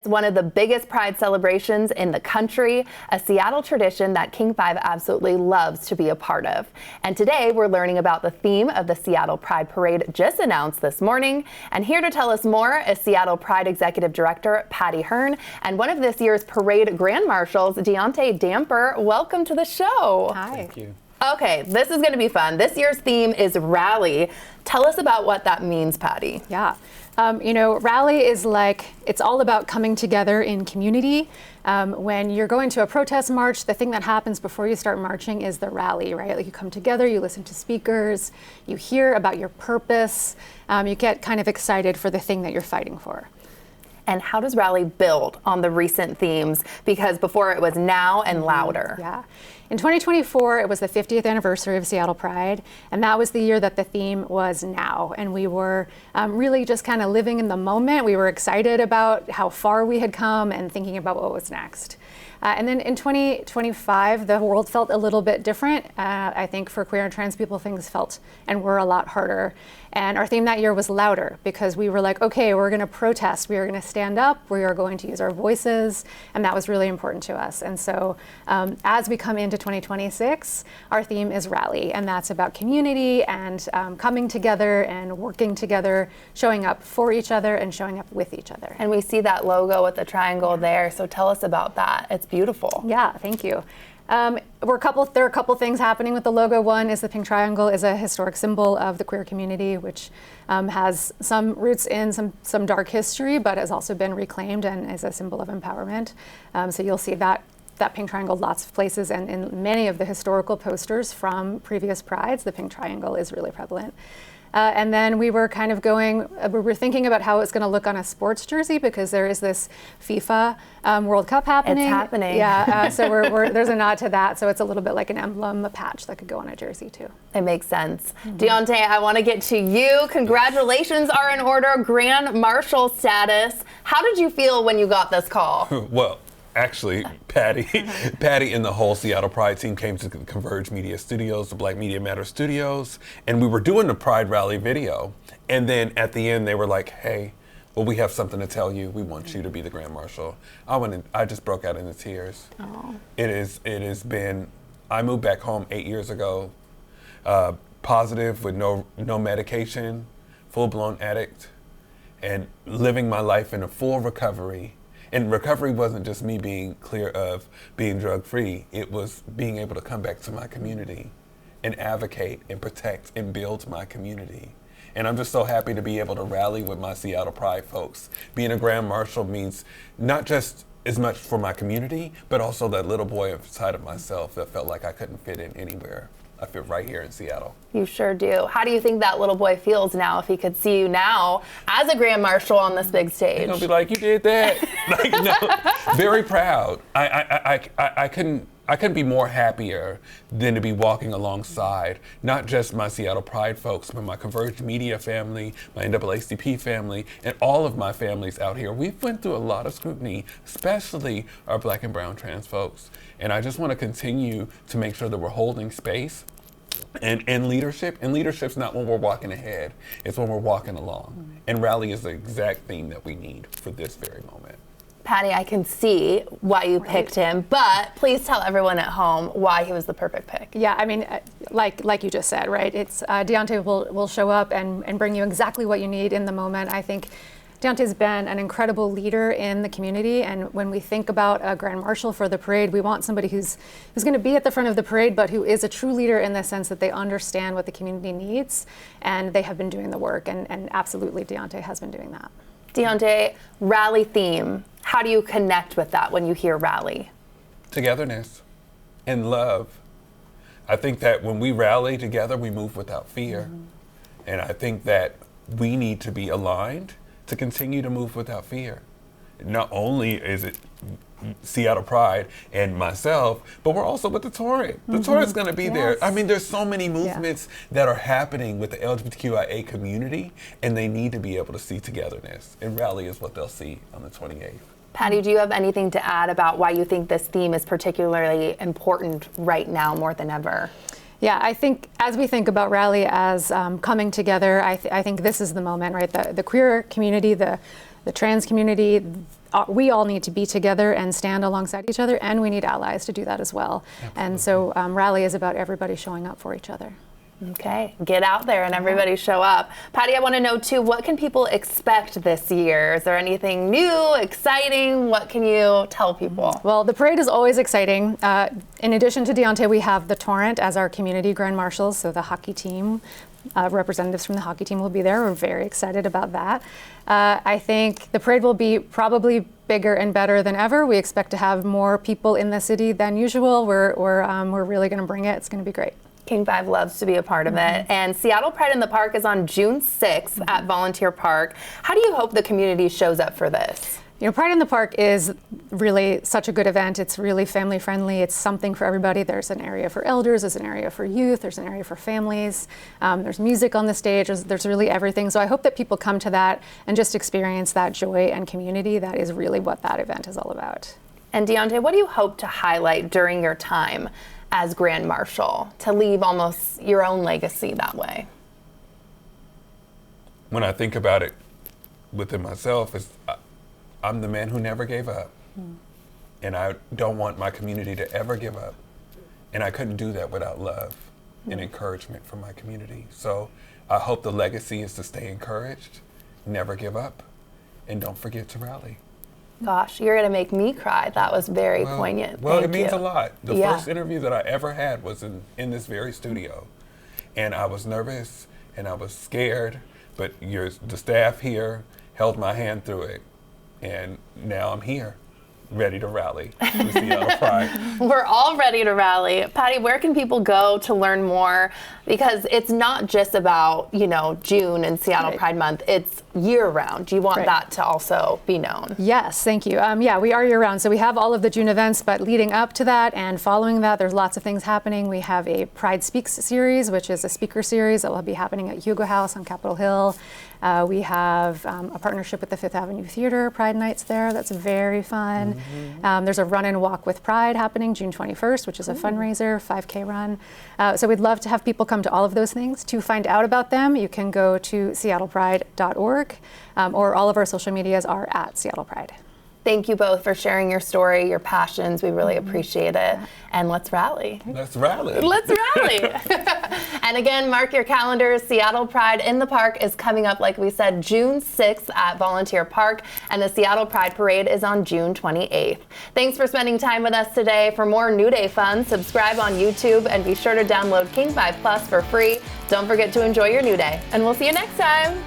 It's one of the biggest Pride celebrations in the country, a Seattle tradition that King 5 absolutely loves to be a part of. And today we're learning about the theme of the Seattle Pride Parade just announced this morning. And here to tell us more is Seattle Pride Executive Director Patti Hearn and one of this year's parade Grand Marshals, Deaunte Damper. Welcome to the show. Hi. Thank you. Okay, this is going to be fun. This year's theme is Rally. Tell us about what that means, Patti. Yeah. Rally is it's all about coming together in community. When you're going to a protest march, the thing that happens before you start marching is the rally, right? Like you come together, you listen to speakers, you hear about your purpose, you get kind of excited for the thing that you're fighting for. And how does Rally build on the recent themes? Because before it was now and louder. Yeah. In 2024, it was the 50th anniversary of Seattle Pride, and that was the year that the theme was now. And we were really just kind of living in the moment. We were excited about how far we had come and thinking about what was next. And then in 2025, the world felt a little bit different. I think for queer and trans people, things felt and were a lot harder. And our theme that year was louder because we were like, okay, we're going to protest. We are going to stand up. We are going to use our voices. And that was really important to us. And so as we come into 2026, our theme is Rally. And that's about community and coming together and working together, showing up for each other and showing up with each other. And we see that logo with the triangle there. So tell us about that. It's beautiful. Yeah, thank you. There are a couple things happening with the logo. One is the pink triangle is a historic symbol of the queer community, which has some roots in some dark history, but has also been reclaimed and is a symbol of empowerment. So you'll see that pink triangle lots of places, and in many of the historical posters from previous prides, the pink triangle is really prevalent. And then we were kind of we were thinking about how it's going to look on a sports jersey because there is this FIFA World Cup happening. It's happening. Yeah, so there's a nod to that. So it's a little bit like an emblem, a patch that could go on a jersey too. It makes sense. Mm-hmm. Deaunte, I want to get to you. Congratulations are in order, Grand Marshal status. How did you feel when you got this call? Well, actually, Patti and the whole Seattle Pride team came to Converge Media Studios, the Black Media Matter Studios, and we were doing the Pride Rally video. And then at the end, they were like, hey, well, we have something to tell you. We want you to be the Grand Marshal. I just broke out into tears. Oh. It has been, I moved back home 8 years ago, positive with no medication, full-blown addict, and living my life in a full recovery. And recovery wasn't just me being clear of being drug-free. It was being able to come back to my community and advocate and protect and build my community. And I'm just so happy to be able to rally with my Seattle Pride folks. Being a Grand Marshal means not just as much for my community, but also that little boy inside of myself that felt like I couldn't fit in anywhere. I fit right here in Seattle. You sure do. How do you think that little boy feels now if he could see you now as a Grand Marshal on this big stage? He's gonna be like, you did that. Very proud. I couldn't be more happier than to be walking alongside not just my Seattle Pride folks, but my Converge Media family, my NAACP family, and all of my families out here. We've went through a lot of scrutiny, especially our Black and brown trans folks. And I just want to continue to make sure that we're holding space and leadership. And leadership's not when we're walking ahead, it's when we're walking along. And Rally is the exact theme that we need for this very moment. Patti, I can see why you picked him, but please tell everyone at home why he was the perfect pick. Yeah, I mean, like you just said, right? It's Deaunte will show up and bring you exactly what you need in the moment. I think Deaunte's been an incredible leader in the community, and when we think about a Grand Marshal for the parade, we want somebody who's going to be at the front of the parade, but who is a true leader in the sense that they understand what the community needs, and they have been doing the work, and absolutely Deaunte has been doing that. Deaunte, Rally theme. How do you connect with that when you hear Rally? Togetherness and love. I think that when we rally together, we move without fear. Mm-hmm. And I think that we need to be aligned to continue to move without fear. Not only is it Seattle Pride and myself, but we're also with the Torrent. The Torrent's going to be there. I mean, there's so many movements that are happening with the LGBTQIA community, and they need to be able to see togetherness. And Rally is what they'll see on the 28th. Patti, do you have anything to add about why you think this theme is particularly important right now more than ever? Yeah, I think as we think about Rally as coming together, I think this is the moment, right? The queer community, the trans community, we all need to be together and stand alongside each other, and we need allies to do that as well. Absolutely. And so Rally is about everybody showing up for each other. Okay, get out there and everybody show up. Patti, I want to know too, what can people expect this year? Is there anything new, exciting? What can you tell people? Well, the parade is always exciting. In addition to Deaunte, we have the Torrent as our community grand marshals, so the hockey team. Representatives from the hockey team will be there. We're very excited about that. I think the parade will be probably bigger and better than ever. We expect to have more people in the city than usual. We're really going to bring it. It's going to be great. King 5 loves to be a part of it. And Seattle Pride in the Park is on June 6th at Volunteer Park. How do you hope the community shows up for this? You know, Pride in the Park is really such a good event. It's really family friendly. It's something for everybody. There's an area for elders, there's an area for youth, there's an area for families. There's music on the stage, there's really everything. So I hope that people come to that and just experience that joy and community. That is really what that event is all about. And Deaunte, what do you hope to highlight during your time as Grand Marshal to leave almost your own legacy that way? When I think about it within myself, I'm the man who never gave up. And I don't want my community to ever give up. And I couldn't do that without love and encouragement from my community. So I hope the legacy is to stay encouraged, never give up, and don't forget to rally. Gosh, you're going to make me cry. That was very poignant. Well, Thank it means you. a lot. The first interview that I ever had was in this very studio. And I was nervous and I was scared, but the staff here held my hand through it. And now I'm here, ready to rally with Seattle Pride. We're all ready to rally. Patti, where can people go to learn more? Because it's not just about, June and Seattle Pride Month. It's year round. Do you want that to also be known? Yes, thank you. Yeah, we are year round. So we have all of the June events, but leading up to that and following that, there's lots of things happening. We have a Pride Speaks series, which is a speaker series that will be happening at Hugo House on Capitol Hill. We have a partnership with the Fifth Avenue Theater, Pride Nights there. That's very fun. There's a run and walk with Pride happening June 21st, which is a fundraiser, 5K run. So we'd love to have people come to all of those things. To find out about them, you can go to seattlepride.org, or all of our social medias are at Seattle Pride. Thank you both for sharing your story, your passions. We really appreciate it. And let's rally. Let's rally. Let's rally. And again, mark your calendars. Seattle Pride in the Park is coming up, like we said, June 6th at Volunteer Park. And the Seattle Pride Parade is on June 28th. Thanks for spending time with us today. For more New Day fun, subscribe on YouTube and be sure to download King 5 Plus for free. Don't forget to enjoy your New Day. And we'll see you next time.